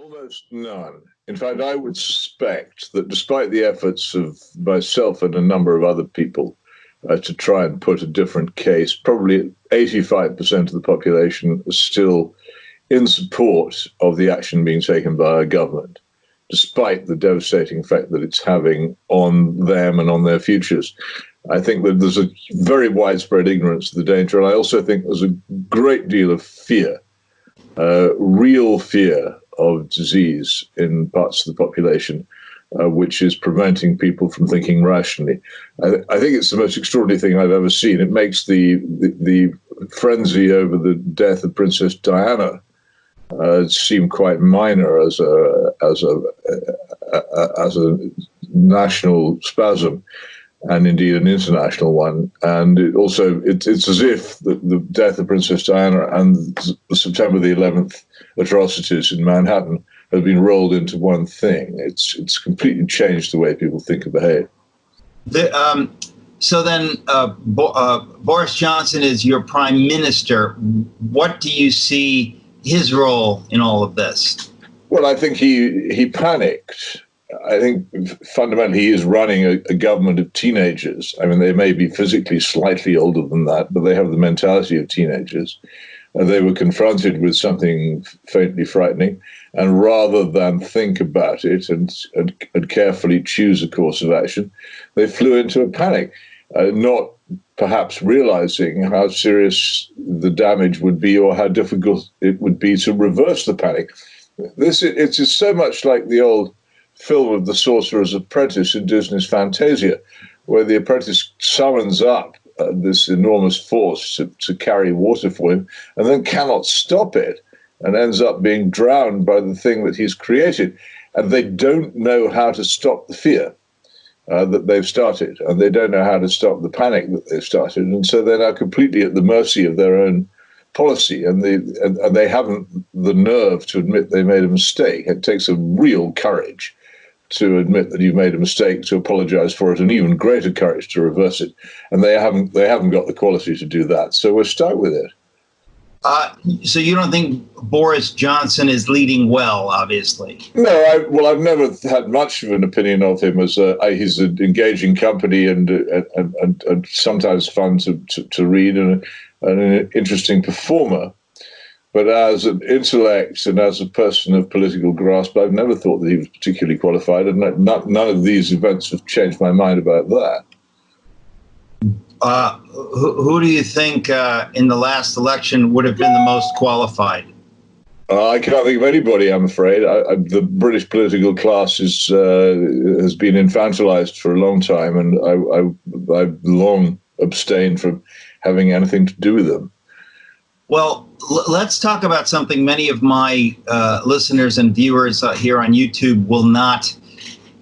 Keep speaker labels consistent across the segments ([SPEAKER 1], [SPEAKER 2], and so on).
[SPEAKER 1] Almost none. In fact, I would suspect that despite the efforts of myself and a number of other people to try and put a different case, probably 85% of the population is still in support of the action being taken by our government, despite the devastating effect that it's having on them and on their futures. I think that there's a very widespread ignorance of the danger, and I also think there's a great deal of fear, real fear of disease in parts of the population, which is preventing people from thinking rationally. I think it's the most extraordinary thing I've ever seen. It makes the frenzy over the death of Princess Diana seem quite minor as a national spasm, and indeed an international one. And it's as if the death of Princess Diana and the September the 11th atrocities in Manhattan have been rolled into one thing. It's completely changed the way people think and behave.
[SPEAKER 2] So then Boris Johnson is your prime minister. What do you see his role in all of this?
[SPEAKER 1] Well, I think he panicked. I think fundamentally he is running a government of teenagers. I mean, they may be physically slightly older than that, but they have the mentality of teenagers. They were confronted with something faintly frightening, and rather than think about it and carefully choose a course of action, they flew into a panic, not perhaps realizing how serious the damage would be or how difficult it would be to reverse the panic. It's so much like the old film of The Sorcerer's Apprentice in Disney's Fantasia, where the apprentice summons up this enormous force to carry water for him and then cannot stop it and ends up being drowned by the thing that he's created. And they don't know how to stop the fear that they've started, and they don't know how to stop the panic that they've started. And so they're now completely at the mercy of their own policy, and they haven't the nerve to admit they made a mistake. It takes a real courage to admit that you've made a mistake, to apologize for it, and even greater courage to reverse it. And they haven't got the quality to do that. So we're stuck with it.
[SPEAKER 2] So you don't think Boris Johnson is leading well, obviously?
[SPEAKER 1] No, I've never had much of an opinion of him. He's an engaging company and sometimes fun to read and an interesting performer. But as an intellect and as a person of political grasp, I've never thought that he was particularly qualified, and none of these events have changed my mind about that.
[SPEAKER 2] Who do you think in the last election would have been the most qualified?
[SPEAKER 1] I can't think of anybody, I'm afraid. The British political class has been infantilized for a long time, and I've long abstained from having anything to do with them.
[SPEAKER 2] Well, let's talk about something many of my listeners and viewers here on YouTube will not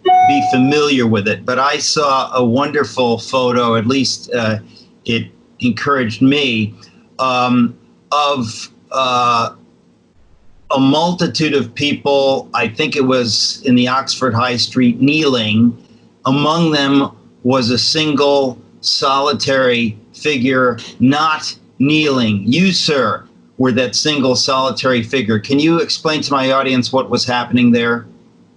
[SPEAKER 2] be familiar with it, but I saw a wonderful photo, at least it encouraged me, of a multitude of people. I think it was in the Oxford High Street, kneeling. Among them was a single solitary figure not kneeling. You, sir, were that single solitary figure. Can you explain to my audience what was happening there?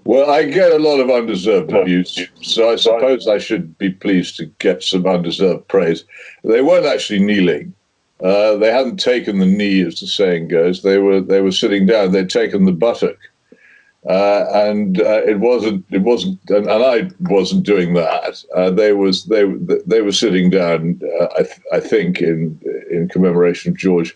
[SPEAKER 1] Well, I get a lot of undeserved abuse, so I suppose I should be pleased to get some undeserved praise. They weren't actually kneeling. They hadn't taken the knee, as the saying goes. They were sitting down. They'd taken the buttock, and it wasn't, and I wasn't doing that. They were sitting down. I think in commemoration of George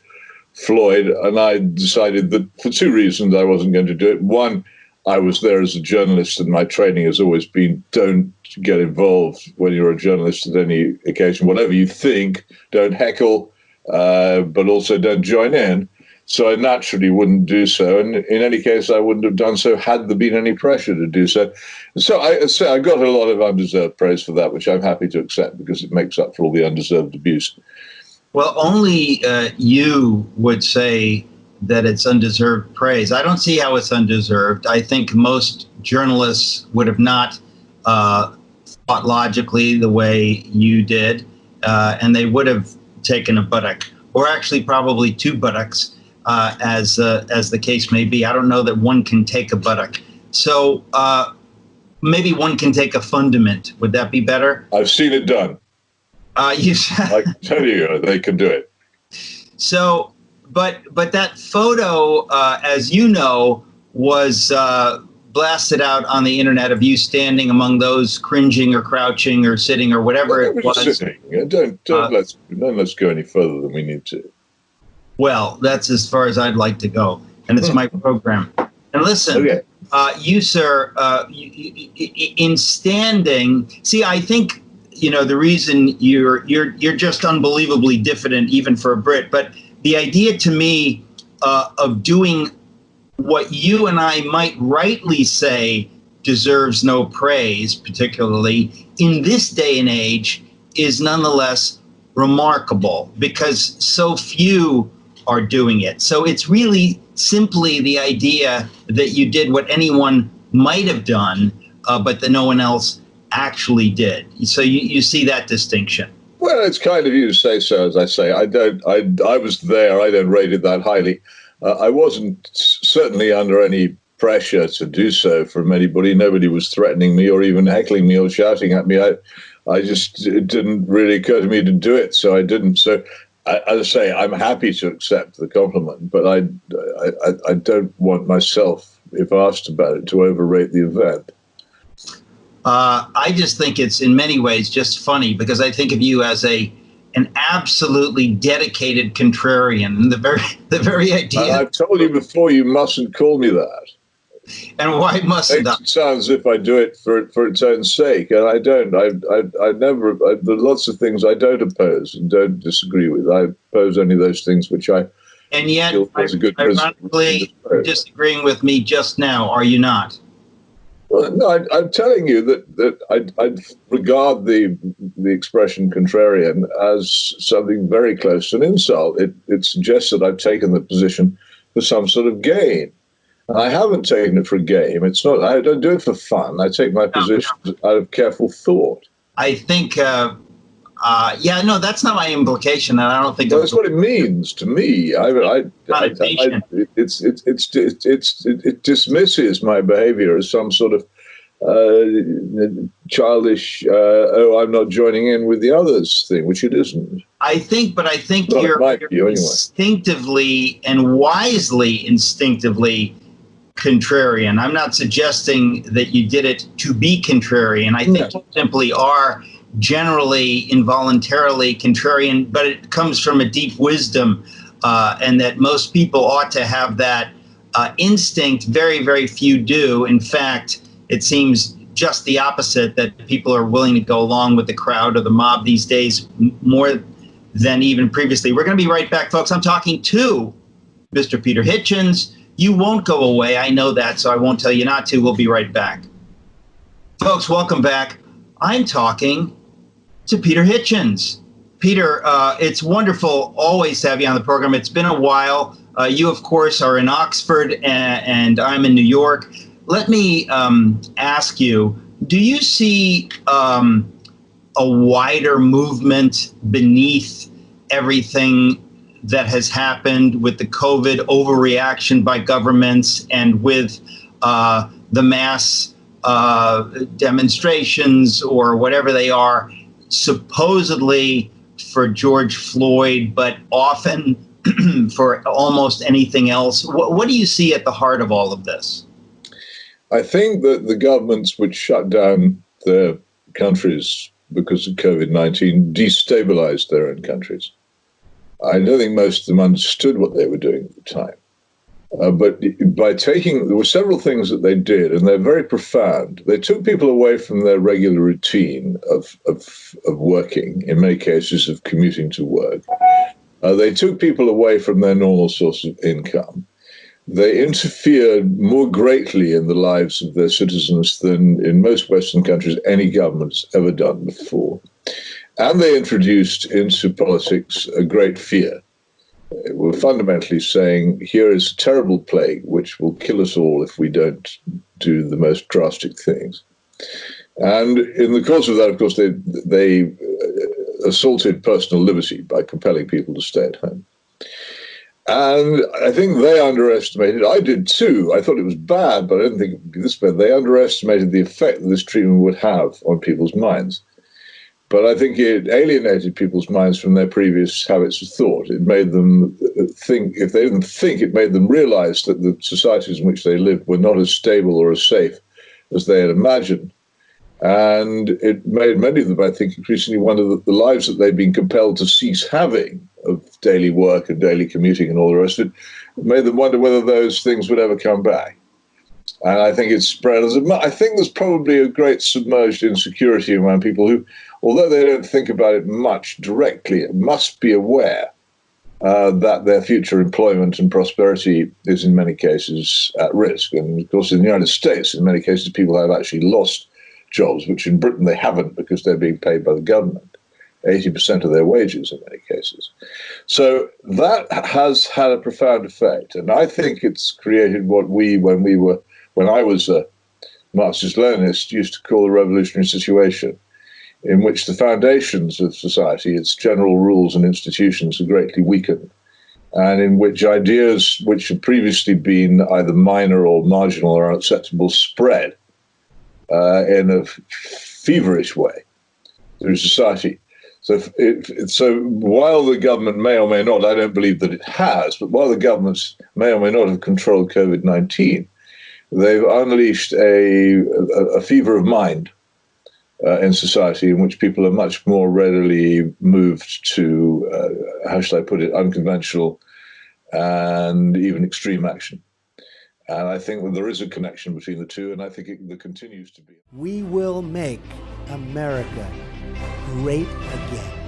[SPEAKER 1] Floyd, and I decided that for two reasons I wasn't going to do it. One, I was there as a journalist, and my training has always been don't get involved when you're a journalist at any occasion. Whatever you think, don't heckle, but also don't join in. So I naturally wouldn't do so. And in any case, I wouldn't have done so had there been any pressure to do so. So I got a lot of undeserved praise for that, which I'm happy to accept because it makes up for all the undeserved abuse.
[SPEAKER 2] Well, only you would say that it's undeserved praise. I don't see how it's undeserved. I think most journalists would have not thought logically the way you did, and they would have taken a buttock, or actually probably two buttocks, as the case may be. I don't know that one can take a buttock. So maybe one can take a fundament. Would that be better?
[SPEAKER 1] I've seen it done. I can tell you, they can do it.
[SPEAKER 2] So, but that photo, as you know, was blasted out on the internet of you standing among those cringing or crouching or sitting or whatever it was.
[SPEAKER 1] Sitting. Let's go any further than we need to.
[SPEAKER 2] Well, that's as far as I'd like to go, and it's my program. And listen,
[SPEAKER 1] okay.
[SPEAKER 2] You, sir, in standing. See, I think the reason you're just unbelievably diffident, even for a Brit. But the idea to me of doing what you and I might rightly say deserves no praise, particularly in this day and age, is nonetheless remarkable because so few are doing it. So it's really simply the idea that you did what anyone might have done, but that no one else actually did. So you see that distinction.
[SPEAKER 1] Well, it's kind of you to say so, as I say. I was there. I don't rate it that highly. I wasn't certainly under any pressure to do so from anybody. Nobody was threatening me or even heckling me or shouting at me. It didn't really occur to me to do it, so I didn't. So, as I say, I'm happy to accept the compliment, but I don't want myself, if asked about it, to overrate the event.
[SPEAKER 2] I just think it's in many ways just funny because I think of you as an absolutely dedicated contrarian. And the very idea.
[SPEAKER 1] I've told you before, you mustn't call me that.
[SPEAKER 2] And why mustn't I?
[SPEAKER 1] It sounds as if I do it for its own sake, and I don't. I never. There are lots of things I don't oppose and don't disagree with. I oppose only those things which I.
[SPEAKER 2] And yet, ironically, you're disagreeing with me just now, are you not?
[SPEAKER 1] Well, no, I'm telling you that I regard the expression contrarian as something very close to an insult. It suggests that I've taken the position for some sort of gain. And I haven't taken it for game. It's not. I don't do it for fun. I take my position out of careful thought. I
[SPEAKER 2] think. That's not my implication, and I don't think
[SPEAKER 1] that's what it means to me. It dismisses my behavior as some sort of childish. I'm not joining in with the others thing, which it isn't.
[SPEAKER 2] I think you're instinctively and wisely instinctively contrarian. I'm not suggesting that you did it to be contrarian. I think you simply are generally involuntarily contrarian, but it comes from a deep wisdom, and that most people ought to have that instinct. Very, very few do. In fact, it seems just the opposite, that people are willing to go along with the crowd or the mob these days more than even previously. We're going to be right back, folks. I'm talking to Mr. Peter Hitchens. You won't go away. I know that, so I won't tell you not to. We'll be right back. Folks, welcome back. I'm talking to Peter Hitchens. Peter, it's wonderful always to have you on the program. It's been a while. You, of course, are in Oxford, and I'm in New York. Let me ask you, do you see a wider movement beneath everything that has happened with the COVID overreaction by governments and with the mass demonstrations or whatever they are, supposedly for George Floyd, but often for almost anything else? What do you see at the heart of all of this?
[SPEAKER 1] I think that the governments which shut down their countries because of COVID-19 destabilized their own countries. I don't think most of them understood what they were doing at the time. But there were several things that they did, and they're very profound. They took people away from their regular routine of working, in many cases of commuting to work. They took people away from their normal source of income. They interfered more greatly in the lives of their citizens than in most Western countries any government has ever done before. And they introduced into politics a great fear. They were fundamentally saying, here is a terrible plague which will kill us all if we don't do the most drastic things. And in the course of that, of course, they assaulted personal liberty by compelling people to stay at home. And I think they underestimated, I did too. I thought it was bad, but I didn't think it would be this bad. They underestimated the effect that this treatment would have on people's minds. But I think it alienated people's minds from their previous habits of thought. It made them think, if they didn't think, it made them realize that the societies in which they lived were not as stable or as safe as they had imagined. And it made many of them, I think, increasingly wonder that the lives that they'd been compelled to cease having, of daily work and daily commuting and all the rest of it, made them wonder whether those things would ever come back. And I think it's spread as I think there's probably a great submerged insecurity among people who, although they don't think about it much directly, must be aware that their future employment and prosperity is in many cases at risk. And of course, in the United States, in many cases, people have actually lost jobs, which in Britain they haven't because they're being paid by the government, 80% of their wages in many cases. So that has had a profound effect. And I think it's created what when I was a Marxist-Leninist, used to call a revolutionary situation, in which the foundations of society, its general rules and institutions, are greatly weakened, and in which ideas which had previously been either minor or marginal or unacceptable spread in a feverish way through society. So while the government may or may not, I don't believe that it has, but while the governments may or may not have controlled COVID-19, they've unleashed a fever of mind in society in which people are much more readily moved to, how shall I put it, unconventional and even extreme action. And I think that there is a connection between the two, and I think there continues to be.
[SPEAKER 3] We will make America great again.